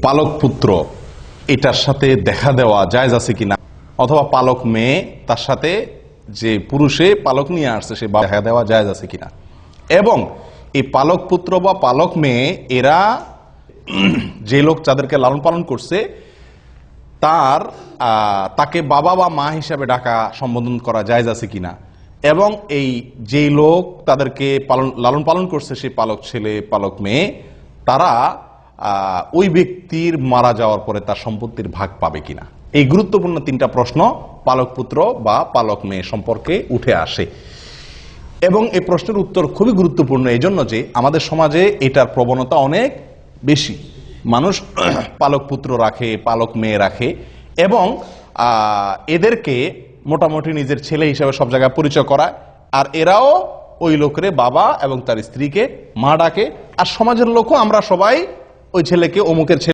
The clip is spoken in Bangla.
পালক পুত্র এটার সাথে দেখা দেওয়া জায়েজ আছে কিনা, অথবা পালক মেয়ে তার সাথে যে পুরুষে পালক নিয়ে আসছে সে দেখা দেওয়া জায়েজ আছে কিনা, এবং এই পালক পুত্র বা পালক মেয়ে এরা যে লোক যাদেরকে লালন পালন করছে তাকে বাবা বা মা হিসাবে ডাকা সম্বোধন করা জায়েজ আছে কিনা, এবং এই যে লোক তাদেরকে লালন পালন করছে সেই পালক ছেলে পালক মেয়ে তারা ওই ব্যক্তির মারা যাওয়ার পরে তার সম্পত্তির ভাগ পাবে কিনা। এই গুরুত্বপূর্ণ তিনটা প্রশ্ন পালক পুত্র বা পালক মেয়ে সম্পর্কে উঠে আসে, এবং এই প্রশ্নের উত্তর খুবই গুরুত্বপূর্ণ এই জন্য যে আমাদের সমাজে এটার প্রবণতা অনেক বেশি। মানুষ পালক পুত্র রাখে, পালক মেয়ে রাখে, এবং এদেরকে মোটামুটি নিজের ছেলে হিসেবে সব জায়গায় পরিচয় করায়, আর এরাও ওই লোকের বাবা এবং তার স্ত্রীকে মা ডাকে, আর সমাজের লোকও আমরা সবাই ওই ছেলেকে অমুকের ছেলে